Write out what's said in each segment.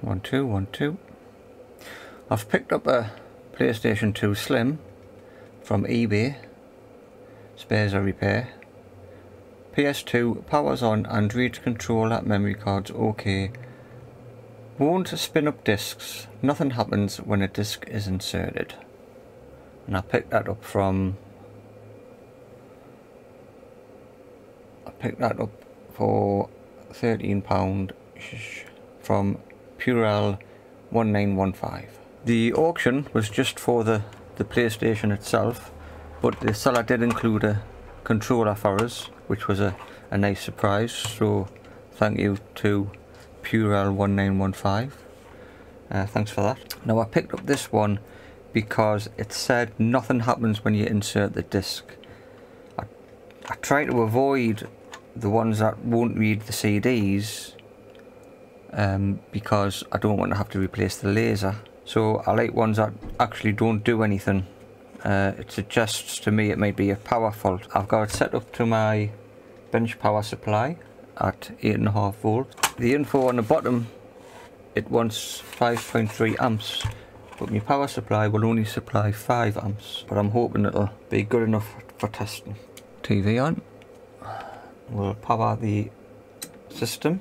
1, 2, 1, 2. I've picked up a PlayStation 2 Slim from eBay. Spares or repair. PS2 powers on and reads controller, memory cards okay. Won't spin up discs. Nothing happens when a disc is inserted. And I picked that up from... I picked that up for £13 from Purell 1915. The auction was just for the PlayStation itself, but the seller did include a controller for us, which was a nice surprise, so thank you to Purell 1915. Thanks for that. Now I picked up this one because it said nothing happens when you insert the disc. I try to avoid the ones that won't read the CDs because I don't want to have to replace the laser. So I like ones that actually don't do anything. It suggests to me it might be a power fault. I've got it set up to my bench power supply at 8.5 volts. The info on the bottom, it wants 5.3 amps, but my power supply will only supply 5 amps. But I'm hoping it'll be good enough for testing. TV on. We'll power the system,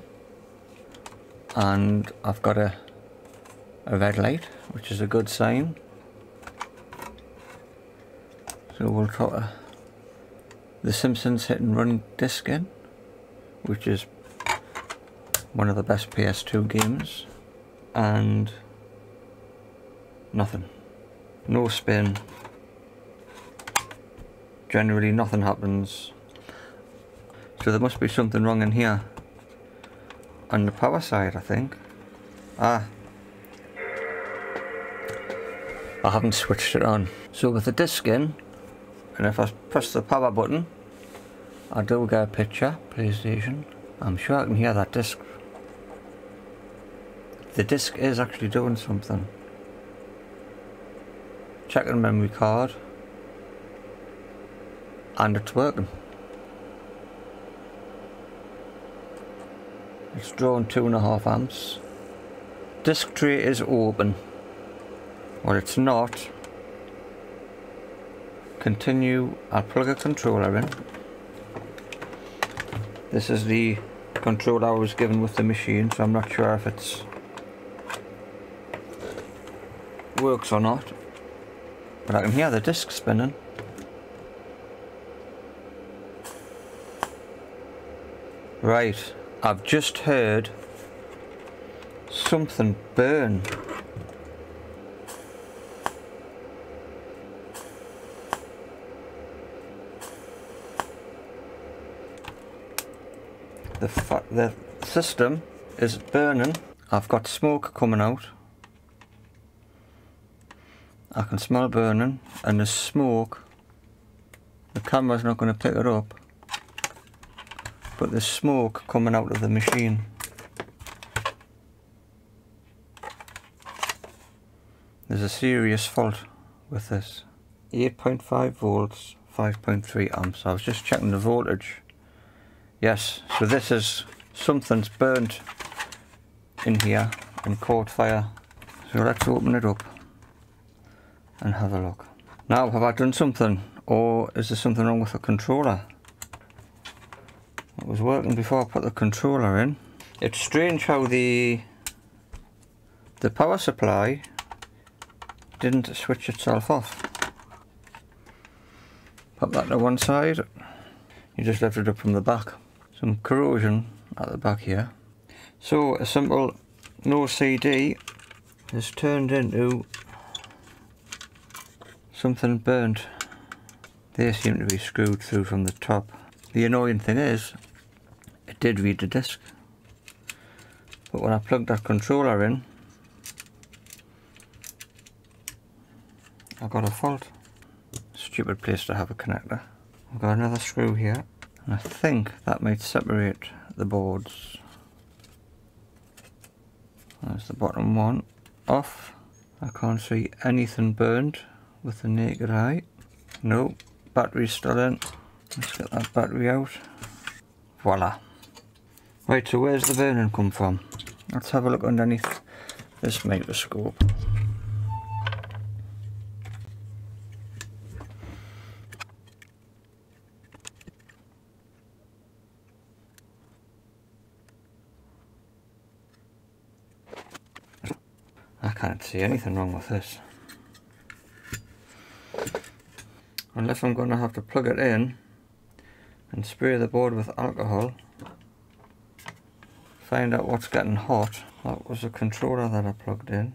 and I've got a red light, which is a good sign. So we'll put the Simpsons Hit and Run disc in, which is one of the best PS2 games, and nothing. No spin. Generally nothing happens. So there must be something wrong in here. On the power side, I think. I haven't switched it on. So with the disc in, and if I press the power button, I do get a picture, PlayStation. I'm sure I can hear that disc. The disc is actually doing something. Checking memory card. And it's working. It's drawing 2.5 amps. Disc tray is open. Well, it's not. Continue. I'll plug a controller in. This is the controller I was given with the machine, so I'm not sure if it's works or not. But I can hear the disc spinning. Right, I've just heard something burn. The system is burning. I've got smoke coming out. I can smell burning, and the smoke, the camera's not going to pick it up, but there's smoke coming out of the machine. There's a serious fault with this. 8.5 volts, 5.3 amps. I was just checking the voltage. Yes, so this is, something's burnt in here and caught fire. So let's open it up and have a look. Now, have I done something, or is there something wrong with the controller? It was working before I put the controller in. It's strange how the power supply didn't switch itself off. Pop that to one side. You just lift it up from the back. Some corrosion at the back here. So a simple no CD has turned into something burnt. They seem to be screwed through from the top. The annoying thing is, it did read the disc, but when I plugged that controller in, I got a fault. Stupid place to have a connector. I've got another screw here, and I think that might separate the boards. There's the bottom one off. I can't see anything burned with the naked eye. No, battery's still in. Let's get that battery out. Voila. Right, so where's the burning come from? Let's have a look underneath this microscope. I can't see anything wrong with this. Unless I'm going to have to plug it in and spray the board with alcohol. Find out what's getting hot. That was a controller that I plugged in.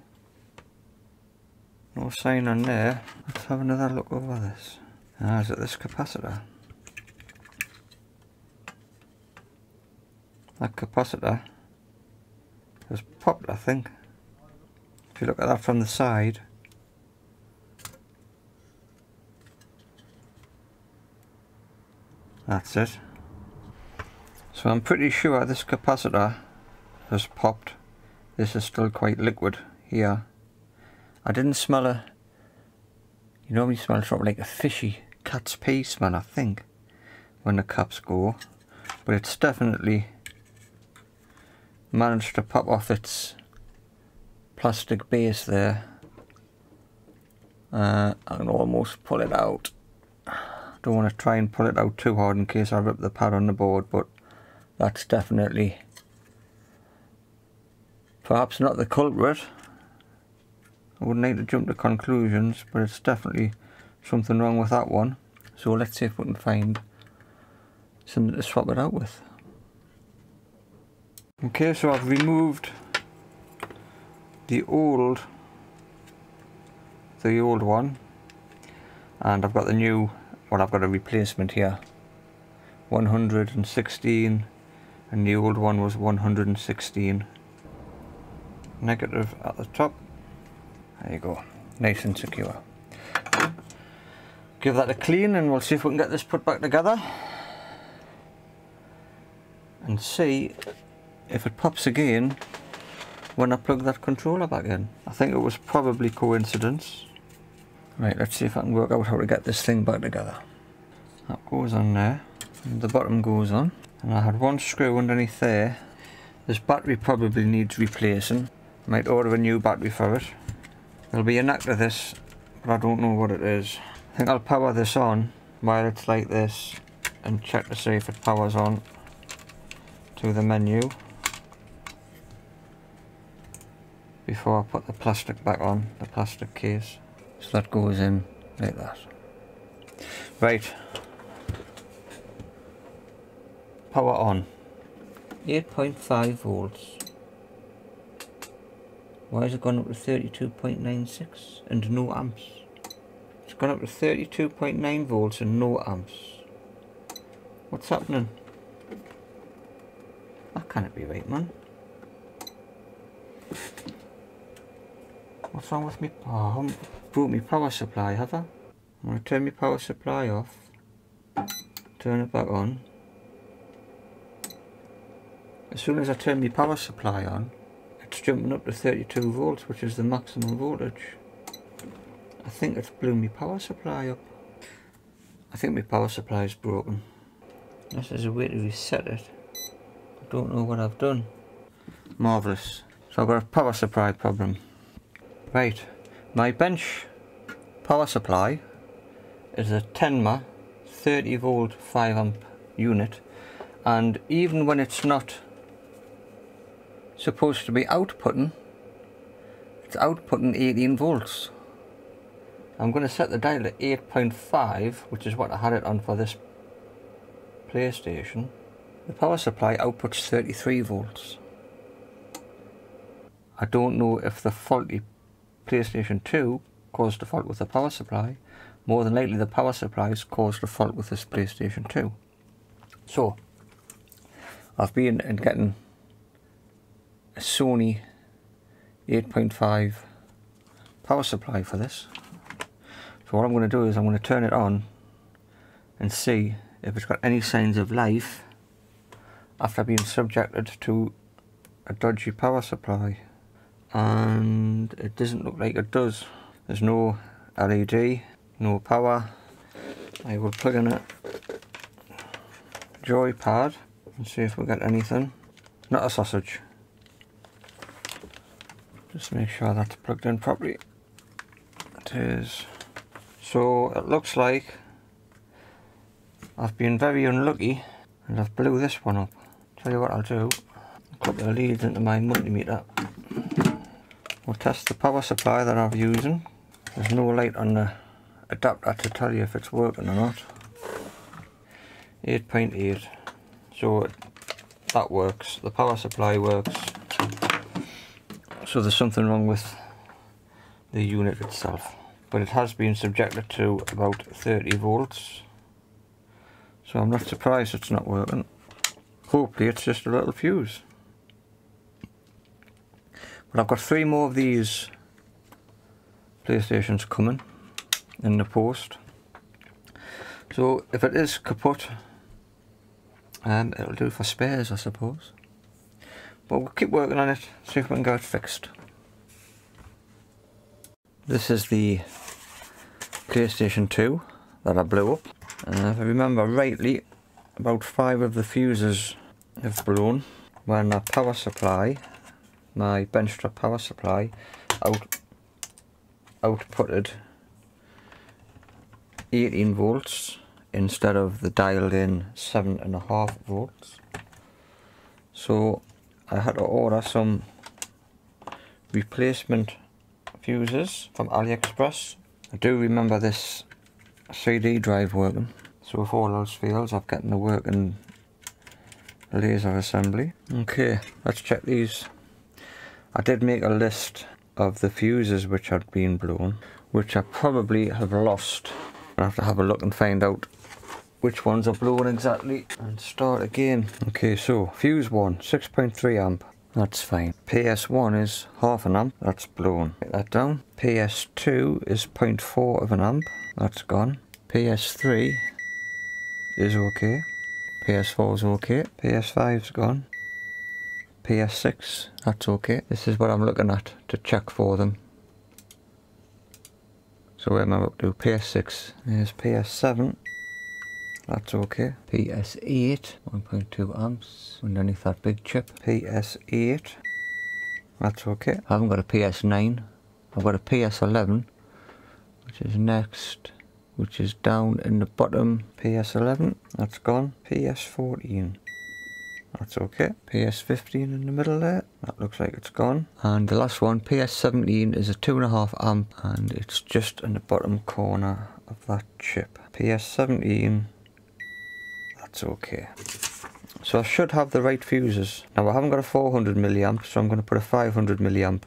No sign on there. Let's have another look over this. Ah, is it this capacitor? That capacitor has popped, I think. If you look at that from the side, that's it. So I'm pretty sure this capacitor has popped. This is still quite liquid here. I didn't smell a... You normally smell sort of like a fishy cat's pee smell, I think, when the caps go. But it's definitely managed to pop off its plastic base there. I can almost pull it out. Don't want to try and pull it out too hard in case I rip the pad on the board, but that's definitely perhaps not the culprit. I wouldn't like to jump to conclusions, but it's definitely something wrong with that one. So let's see if we can find something to swap it out with. Okay, so I've removed the old one, and I've got the new, well, I've got a replacement here, 116, and the old one was 116. Negative at the top. There you go, nice and secure. Give that a clean and we'll see if we can get this put back together and see if it pops again when I plug that controller back in. I think it was probably coincidence. Right, let's see if I can work out how to get this thing back together. That goes on there, and the bottom goes on, and I had one screw underneath there. This battery probably needs replacing. Might order a new battery for it. There'll be a knack to this, but I don't know what it is. I think I'll power this on while it's like this and check to see if it powers on to the menu before I put the plastic back on, the plastic case. So that goes in like that. Right. Power on. 8.5 volts. Why has it gone up to 32.96 and no amps? It's gone up to 32.9 volts and no amps. What's happening? That can't be right, man. What's wrong with me? Oh, I haven't brought my power supply, have I? I'm going to turn my power supply off. Turn it back on. As soon as I turn my power supply on, it's jumping up to 32 volts, which is the maximum voltage. I think it's blew my power supply up. I think my power supply is broken. This is a way to reset it. I don't know what I've done. Marvellous. So I've got a power supply problem. Right, my bench power supply is a Tenma 30 volt 5 amp unit, and even when it's not supposed to be outputting, it's outputting 18 volts. I'm going to set the dial to 8.5, which is what I had it on for this PlayStation. The power supply outputs 33 volts. I don't know if the faulty PlayStation 2 caused a fault with the power supply. More than likely the power supply has caused a fault with this PlayStation 2. So, I've been and getting a Sony 8.5 power supply for this. So what I'm going to do is I'm going to turn it on and see if it's got any signs of life after being subjected to a dodgy power supply. And it doesn't look like it does. There's no LED, no power. I will plug in a joypad and see if we get anything. Not a sausage. Just make sure that's plugged in properly. It is. So it looks like I've been very unlucky and I've blew this one up. Tell you what I'll do, a couple of leads into my multimeter. We'll test the power supply that I'm using. There's no light on the adapter to tell you if it's working or not. 8.8, so that works, the power supply works. So there's something wrong with the unit itself, but it has been subjected to about 30 volts, so I'm not surprised it's not working. Hopefully it's just a little fuse. But I've got 3 more of these PlayStations coming in the post, so if it is kaput, it'll do for spares, I suppose. But we'll keep working on it, see if we can get it fixed. This is the PlayStation 2 that I blew up. If I remember rightly, about 5 of the fuses have blown when the power supply, my benchtop power supply, outputted 18 volts instead of the dialed in 7.5 volts. So I had to order some replacement fuses from AliExpress. I do remember this CD drive working, so if all else fails I've got the working laser assembly. Okay, let's check these. I did make a list of the fuses which had been blown, which I probably have lost. I have to have a look and find out which ones are blown exactly and start again. Okay, so fuse 1, 6.3 amp, that's fine. PS1 is half an amp, that's blown. Write that down. PS2 is 0.4 of an amp, that's gone. PS3 is okay. PS4 is okay. PS5's gone. PS6, that's okay. This is what I'm looking at to check for them. So where am I up to? PS6, there's PS7, that's okay. PS8, 1.2 amps, underneath that big chip. PS8, that's okay. I haven't got a PS9, I've got a PS11, which is next, which is down in the bottom. PS11, that's gone. PS14, that's okay. PS15 in the middle there, that looks like it's gone. And the last one, PS17, is a 2.5 amp and it's just in the bottom corner of that chip. PS17, that's okay. So I should have the right fuses. Now I haven't got a 400 milliamp, so I'm going to put a 500 milliamp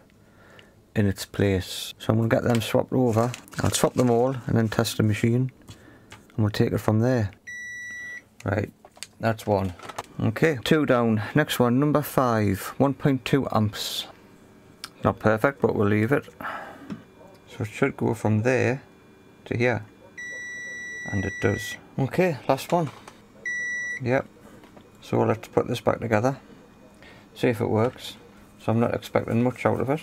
in its place. So I'm going to get them swapped over. I'll swap them all and then test the machine and we'll take it from there. Right, that's one. Okay, 2 down. Next one, number 5, 1.2 amps. Not perfect, but we'll leave it. So it should go from there to here. And it does. Okay, last one. Yep. So let's put this back together. See if it works. So I'm not expecting much out of it,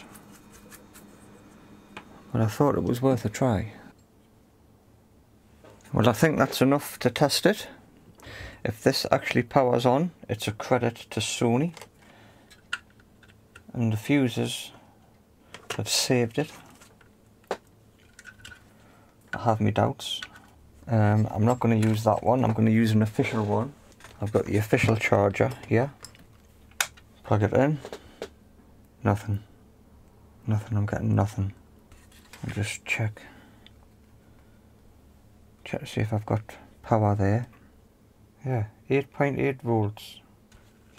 but I thought it was worth a try. Well, I think that's enough to test it. If this actually powers on, it's a credit to Sony, and the fuses have saved it. I have my doubts. I'm not going to use that one, I'm going to use an official one. I've got the official charger here. Plug it in. Nothing. Nothing, I'm getting nothing. I'll just check to see if I've got power there. Yeah, 8.8 volts.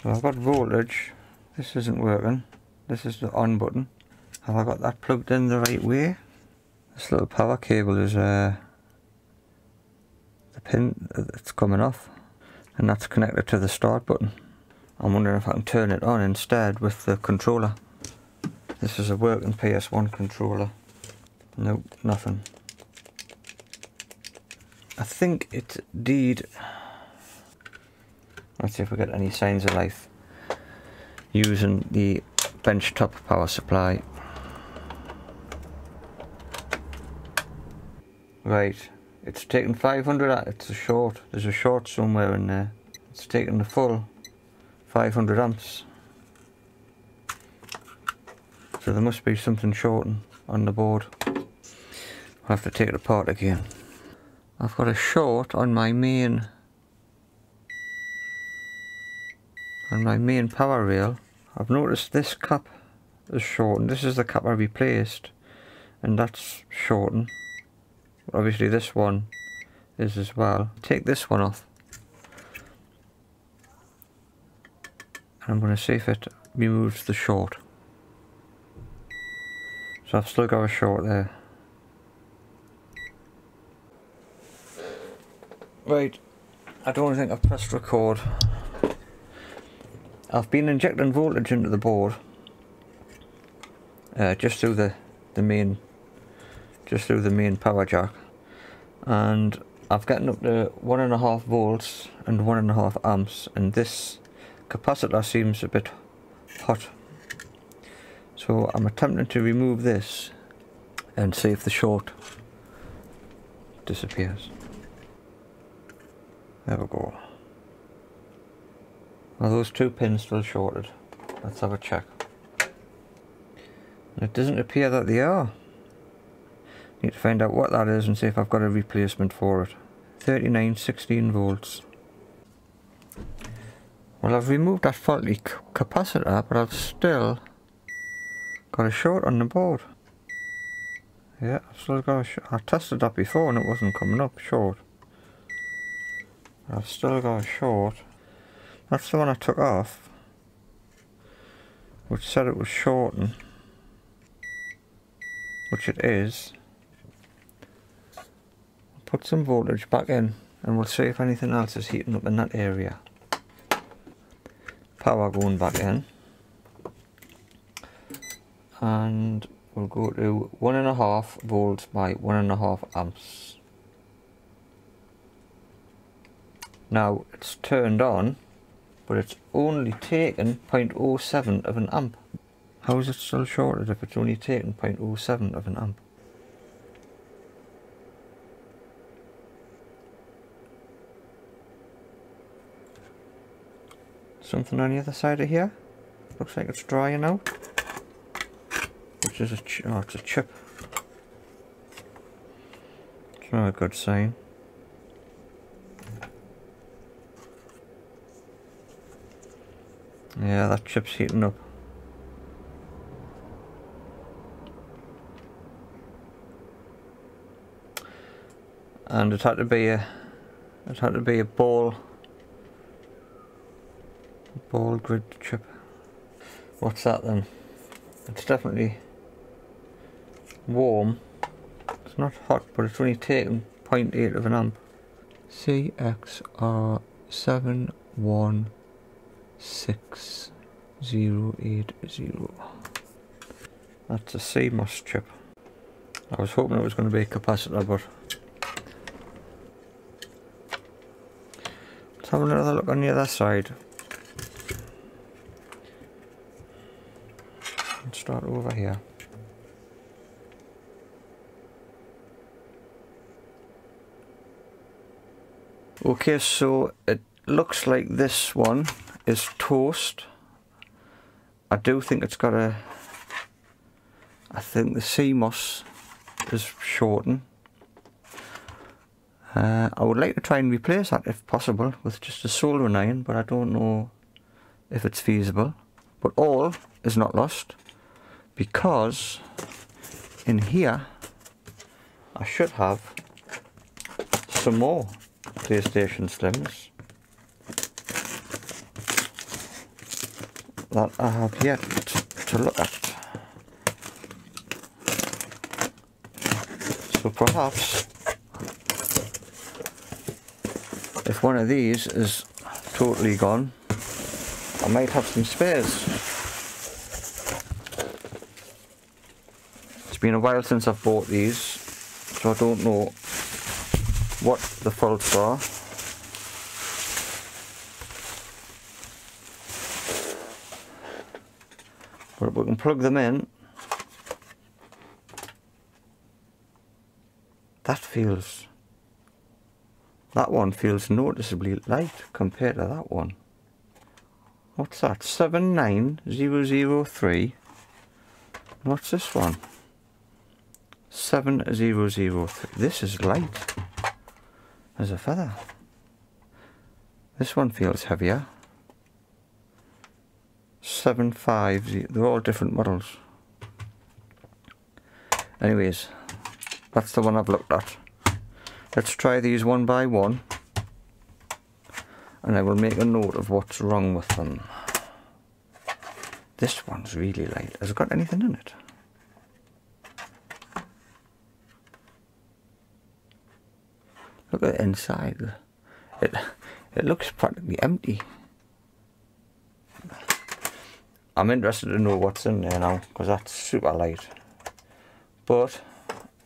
So I've got voltage. This isn't working. This is the on button. Have I got that plugged in the right way? This little power cable is the pin that's coming off, and that's connected to the start button. I'm wondering if I can turn it on instead with the controller. This is a working PS1 controller. Nope, nothing. I think it did. Let's see if we get any signs of life using the benchtop power supply. Right, it's taken 500, it's a short, there's a short somewhere in there. It's taken the full 500 amps. So there must be something shorting on the board. I'll have to take it apart again. I've got a short on my main power rail. I've noticed this cap is shortened. This is the cap I replaced, and that's shortened. Obviously this one is as well. Take this one off, and I'm going to see if it removes the short. So I've still got a short there. Right, I don't think I've pressed record. I've been injecting voltage into the board, just through the main power jack, and I've gotten up to 1.5 volts and 1.5 amps, and this capacitor seems a bit hot. So I'm attempting to remove this and see if the short disappears. There we go. Are those 2 pins still shorted? Let's have a check. It doesn't appear that they are. Need to find out what that is and see if I've got a replacement for it. 39 16 volts. Well, I've removed that faulty capacitor, but I've still got a short on the board. Yeah, I've still got a short. I tested that before and it wasn't coming up short. I've still got a short. That's the one I took off, which said it was shorting, which it is. Put some voltage back in and we'll see if anything else is heating up in that area. Power going back in, and we'll go to 1.5 volts by 1.5 amps. Now it's turned on, but it's only taken 0.07 of an amp. How is it still shorted if it's only taken 0.07 of an amp? Something on the other side of here. Looks like it's drying out. Which is it's a chip. It's not a good sign. Yeah, that chip's heating up. And it had to be a ball grid chip. What's that then? It's definitely warm. It's not hot, but it's only taken 0.8 of an amp. CXR71680. That's a CMOS chip. I was hoping it was going to be a capacitor, but let's have another look on the other side. Let's start over here. Okay, so it looks like this one is toast. I do think it's got a... I think the CMOS is shortened. I would like to try and replace that if possible with just a soldering iron, but I don't know if it's feasible. But all is not lost, because in here I should have some more PlayStation Slims that I have yet to look at. So perhaps if one of these is totally gone, I might have some spares. It's been a while since I've bought these, so I don't know what the faults are. But we can plug them in. That one feels noticeably light compared to that one. What's that? 79003. What's this one? 7003. This is light as a feather. This one feels heavier. 750. They're all different models. Anyways, that's the one I've looked at. Let's try these one by one, and I will make a note of what's wrong with them. This one's really light. Has it got anything in it? Look at the inside. It looks practically empty. I'm interested to know what's in there now, because that's super light. But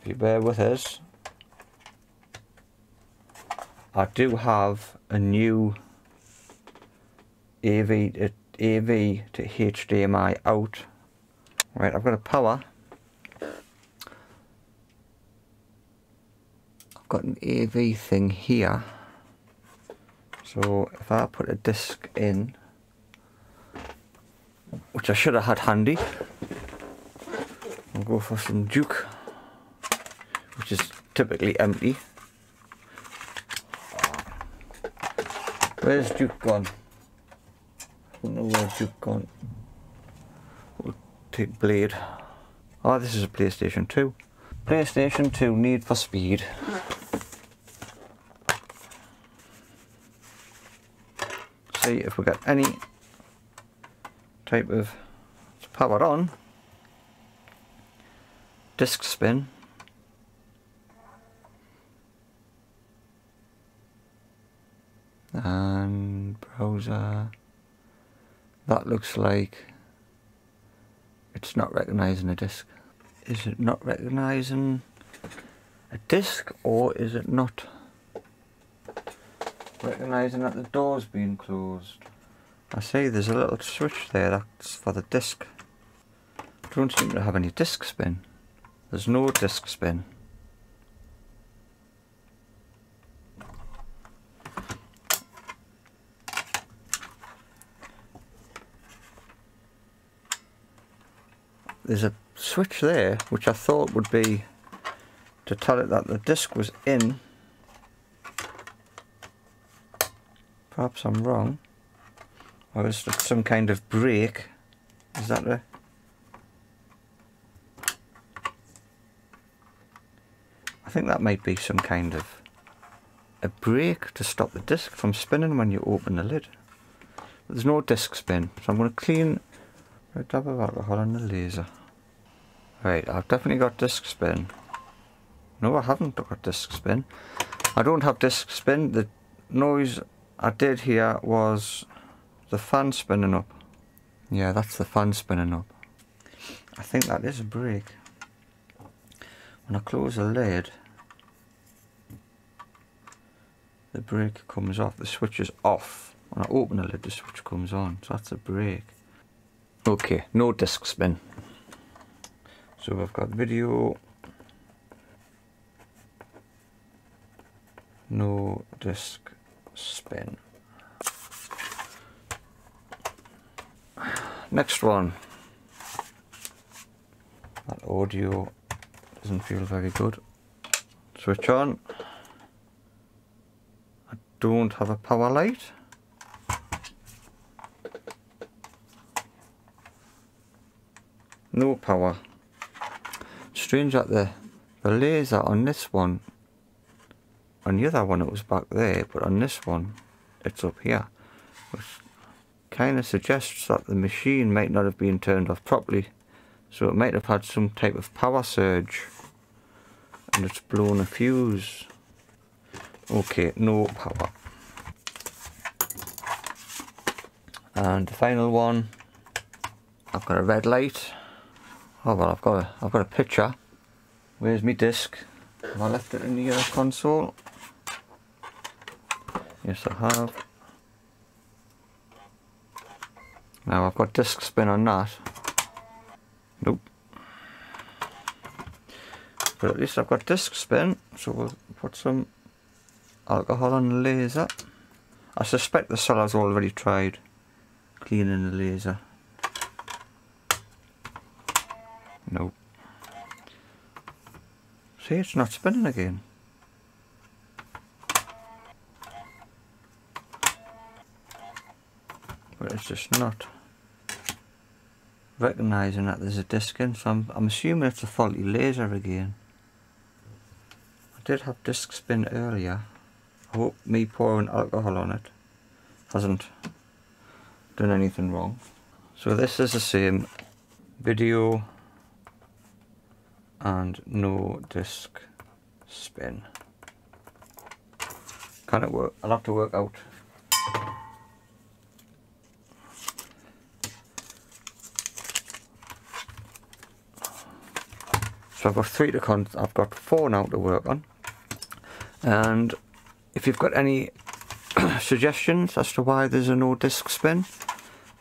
if you bear with us, I do have a new AV to HDMI out. Right, I've got a power. I've got an AV thing here. So if I put a disc in, which I should have had handy, I'll go for some Duke, which is typically empty. Where's Duke gone? I don't know where Duke gone. We'll take Blade. Oh, this is a PlayStation 2. PlayStation 2 Need for Speed. See if we got any type of, it's powered on. Disc spin. And browser. That looks like it's not recognizing a disc. Is it not recognizing a disc, or is it not recognizing that the door's being closed? I see there's a little switch there, that's for the disc. Don't seem to have any disc spin. There's no disc spin. There's a switch there which I thought would be to tell it that the disc was in. Perhaps I'm wrong. Or is it some kind of brake? Is that a... I think that might be some kind of a brake to stop the disc from spinning when you open the lid. But there's no disc spin, so I'm going to clean a dab of alcohol on the laser. Right, I've definitely got disc spin. No, I haven't got disc spin. I don't have disc spin. The noise I did hear was the fan spinning up. Yeah, that's the fan spinning up. I think that is a brake. When I close the lid, the brake comes off, the switch is off. When I open the lid, the switch comes on, so that's a brake. Okay, no disc spin. So we've got video, no disc spin. Next one. That audio doesn't feel very good. Switch on. I don't have a power light. No power. Strange that the laser on this one, on the other one it was back there, but on this one it's up here, which kind of suggests that the machine might not have been turned off properly, so it might have had some type of power surge and it's blown a fuse. Okay, no power. And the final one, I've got a red light. Oh well, I've got a picture. Where's my disc? Have I left it in the console? Yes, I have. Now I've got disc spin on that. Nope. But at least I've got disc spin, so we'll put some alcohol on the laser. I suspect the seller's already tried cleaning the laser. No. See, it's not spinning again. But it's just not recognising that there's a disc in, so I'm assuming it's a faulty laser again. I did have disc spin earlier. I hope me pouring alcohol on it hasn't done anything wrong. So this is the same video and no disc spin. Can it work? I'll have to work out. So I've got 3 to I've got 4 now to work on. And if you've got any suggestions as to why there's a no disc spin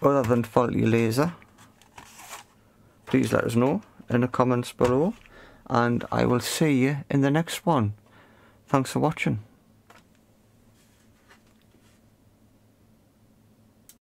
other than faulty laser, please let us know in the comments below, and I will see you in the next one. Thanks for watching.